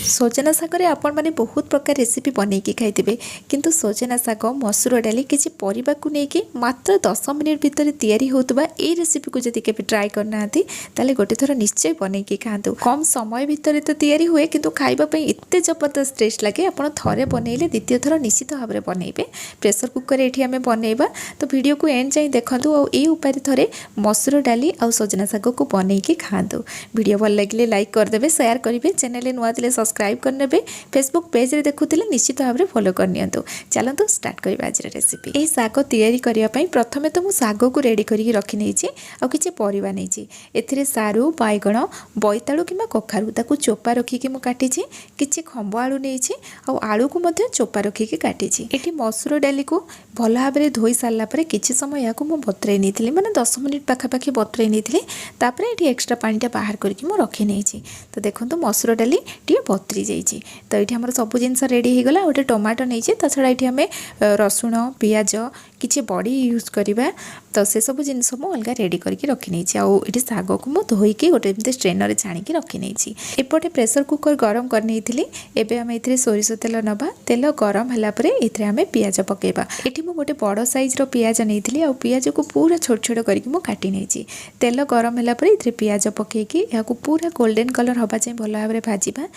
सजना सागर आपण मैंने बहुत प्रकार रेसिपी बनैकी खाइबे किंतु सजना साग मसूर डाली किसी परिबा को लेकिन मात्र 10 मिनिट भितर तैयारी होतबा ए रेसिपी को जदि केबे ट्राई करना ताले गोटे थर निश्चय बनैकी खातु। कम समय भितर तो तैयारी हुए किंतु खाइबा पई एते जबरदस्त टेस्ट लगे। आपण थरे बनैले द्वितीय थर निश्चित भाव में बनैबे। प्रेशर कुकर एठी आमे बनैबा तो वीडियो को एंड जाई देखंतु और ए उपाय थरे मसूर डाली और सजना साग को बनैकी खातु। वीडियो भल लगिले लाइक कर देबे, शेयर करिवे, चैनल नुआ दिले सब्सक्राइब करने फेसबुक पेज रे देखुले निश्चित भाव में फॉलो करनियंतु। चलंतु स्टार्ट करिबा आज रेसिपी। ए साग तैयारी करिया पई प्रथमे तो मु साग को रेडी करिक रखि नेछि आ किछि परिबा नेछि। एथिरे सारू, बाइगण, बोइताळु किबा कखारु ताकू चोपा रखिकि मु काटिछि। किछि खंबो आलू नेछि आ आलू को मध्ये चोपा रखिकि काटिछि। एठी मसूर डाली को भल भाव में धोई सारला परे किछि समय याकू मु बतरै नेथिली, माने 10 मिनिट पाखा पाखी बतरै नेथिली। तापरे एठी एक्स्ट्रा पानीटा बाहर करके मु रखि नेछि। तो देखंतु मसूर डाली टिए बतरी जाइछि। तो ये आम सब जिनस रेडी हो गला। गोटे टमाटो नहीं ता छड़ा ये आम रसुण, पियाज, किसी बड़ी यूज करवा। तो से सब जिनस मु अलग रेडी करके रखी नहीं। ये साग को मुझे धोईकी गोटे स्ट्रेनर छाणिकी रखी नहीं। एपटे प्रेशर कुकर गरम कर नहीं। एबे आम ए सोरिष तेल नबा। तेल गरम है ये आम पियाज पकेबा। ये मुझे गोटे बड़ साइज्र पियाज नहीं आ पियाज को पूरा छोट छोट करके मुझे काटी नहीं। तेल गरम है पियाज पकईकी या पूरा गोल्डन कलर हवा चाहिए भल भाव में भाजवा।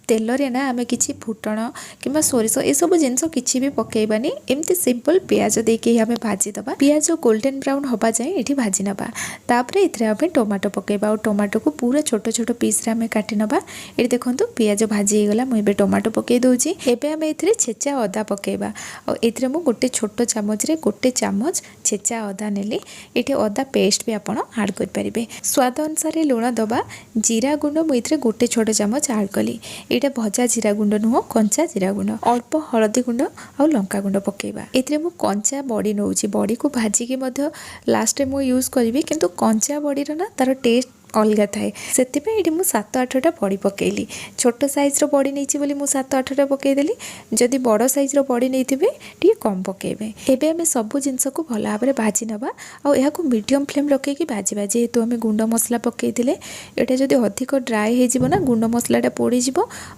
तेल रे ना आमे किछि फुटण किंबा सोरिष ए सब जिनस किछि भी पकेइबानी। एमती सिंपल पियाज देके आमे भाजी दबा। पियाज गोल्डन ब्राउन हवा जाए एठी भाजी नबा। तापरे इथरे आमे टमाटो पकेइबा और टमाटो को पूरा छोट छोट पीस रे आमे काटी नबा। एठी देखंतु पियाज भाजी गला। मु एबे टमाटो पकेइ दोछि। एबे आमे इथरे छेचा अदा पकेइबा और इथरे मु गोटे छोट चामच रे गोटे चामच छेचा अदा नेली। एठी अदा पेस्ट भी आपण ऐड कर परिबे। स्वाद अनुसार लूण दबा। जीरा गुंड मु इथरे गोटे छोट चामच ऐड कली। एटा भजा जीरा गुंड नुह, कंचा जीरा गुंड, अल्प हलदी गुंड और लंका गुंड पकेबा। एथिरे मु कंचा बड़ी नउची। बड़ी को भाजी के लास्ट में यूज करी किंतु कंचा बड़ी ना तार टेस्ट अलग थाए। से मुझे 7-8टा बड़ी पकेली। छोट साइज्र बड़ी नहीं मुझे 7-8टा पकईदेली। जदि बड़ साइज्र बड़ी नहीं टे कम पकेबे। एबे आमे सब जिनस को भल भाव में भाजी नबा और यह मीडियम फ्लेम रखी भाजवा। जेहेतु आम गुंड मसला पकईले यहाँ जदि अधिक ड्राए हो गुंड मसलाटा पोड़ीज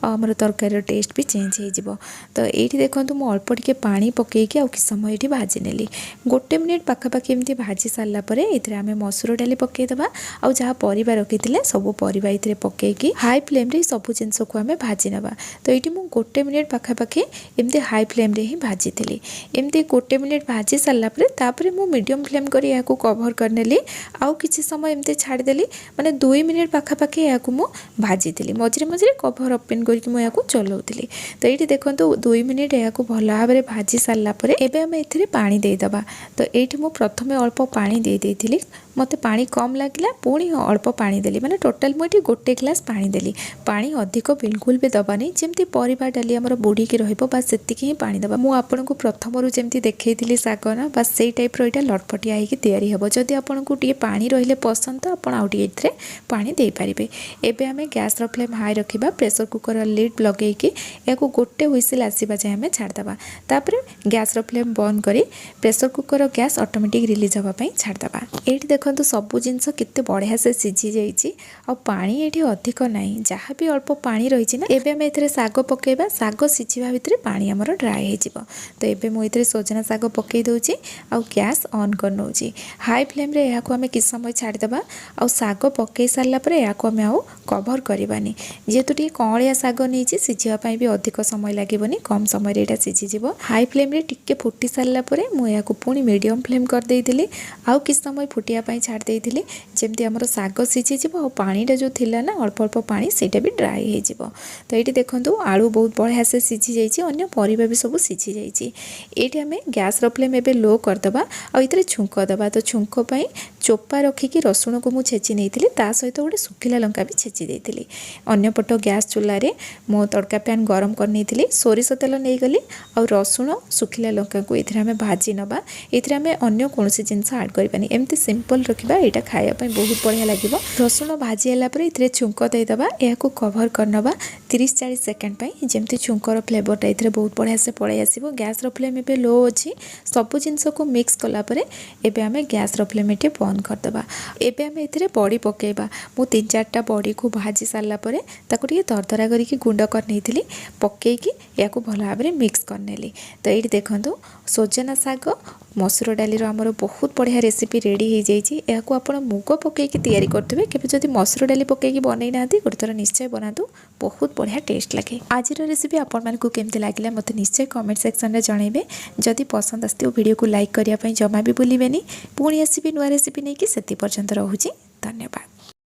आमर तरकारी टेस्ट भी चेंज हो। तो ये देखो मुझे अल्प टिके पानी पकईकी कि समय ये भाजी नेली। गोटे मिनिट पाखापाखि एमती भाजी सारापर ये आम मसूर डाली पकईदबा और जहाँ परिबा रखी सब परिबा इतरे पकईकी हाई फ्लेम रे सब जिनस को आम भाजी नबा। तो ये मुझे गोटे मिनिट पाखापाखि एमती हाई फ्लेम रे ही भाजी थी। एमती गोटे मिनिट भाजी सारापर मुझे मीडियम फ्लेम कर कभर करनेली आउ किसी समय एमती छाड़देली। माने 2 मिनिट पाखापाखि या भाजी थी। मझे मझे कभर ओपन करके चलाऊली। तो ये देखो 2 मिनिट या भल भाव में भाजी सारापर एबे आम ए पानी देदबा। तो ये मुझे प्रथम अल्प पानी देती। मत पानी कम लगे पुणी अल्प पानी देली। माने टोटाल मुझे गोटे ग्लास पानी देली। पानी अधिक बिल्कुल भी दबानी। जमती परिबा डाली आमर बुड़ीकी रहिबो बास सेतिकी ही पानी दबा। मु आपनको प्रथमरु जेमती देखैथिली साग ना बास सेई टाइप रो इटा लटपटिया होइकी तैयारी हेबो। जदि आपनको टिके पानी रहिले पसंद तो आपण आउ टिके इथरे पानी देई परिबे। एबे आमे गैस रो फ्लेम हाई रखिबा। प्रेशर कुकर लिड लगेइकी याको गोटे हुइसिल आसीबा जाय आमे छाड़ दबा। तापरे गैस रो फ्लेम बंद करी pressure cooker gas automatic release होबा पई छाड़ दबा। एठी देखंतु सब जिनस केते बढ़िया से सिझी जाइछि और पानी ये अधिक नहीं। जहाँ भी अल्प पानी रही ना एबे आम ए साग पकेबा। साग सिझा भितर पानी आमर ड्राए हो। तो ये मुझे सजना साग पकई दूची और गैस ऑन कर नौची। हाई फ्लेम रे या आम कि समय छाड़देबा और साग पकई सारापर या आम आउ कभर करवानी। जेहेतु टे कौलिया साग नहीं सिझापी भी अधिक समय लगे कम समय यहाँ सिझीज। हाई फ्लेम रे टिके फुटी सारापर मुझे पुणी मीडियम फ्लेम कर देइतिली आउ कि समय फुटियापाई छाड़ देइतिली। जेमती आमर साग सिझीज और पानीटा जो थिला ना अल्प अल्प पानी सेटा भी ड्राए हो। तो ये देखो आलू बहुत बढ़िया से सिझी जाइए। अन्य परिबा भी सब सिझी जाइए। ये आम गैस रो फ्लेम एबे लो करदबा और इतरे छुंक दबा। तो छुंक पाई चोपा रखिकी रसुण को मुझे छेची नहीं ता सहित गोटे सुखिला लंका भी छेची देती। अन्य पट गैस चूल्हे मो तड़का पैन गरम कर सोरिष तेल नहीं गली और रसुण सुखिला लंका को ये आम भाजी नबा। ये आम अन्य कौन जिनस आड करबानी। एमती सिंपल रखा यहाँ खायापी बहुत बढ़िया लगे। रसुण भाजी है ये छुंक देदबा। या कभर करनबा 30-40 सेकेंड जमती छुंकर फ्लेवरटा ये बहुत बढ़िया से पलि आसो। गैस रो फ्लेम ए लो अच्छी। सब जिनस को मिक्स कलापर एबे आमे गैस रो फ्लेम ये बंद बंद करदेबा। एबे आम ए बड़ी पकेबा। मु 3-4टा बड़ी को भाजी सारा पर ताको दरदरा करके गुंड कर नहीं पकईकी या भल भाव में मिक्स करनेली। तो ये देखो सजना साग मसूर डाली आमर बहुत बढ़िया रेसिपी रेडी हो जाइए। या आप मुग पकईकी तैयारी करेंगे केवे जदि मसूर डाली पकईकी बनई ना गोटे थर निश्चय बनातु बहुत बढ़िया टेस्ट लगे। आज रेसिपी आपण मानकु केमती लागला मते निश्चय कमेंट सेक्शन में जनइबे। जदि पसंद आसथिबो वीडियो को लाइक करिया पई जमा भी भूलिबेनी। पुणी आसीबे नुआ रेसिपी नहीं कि सेति पर्यंत रहूची। धन्यवाद।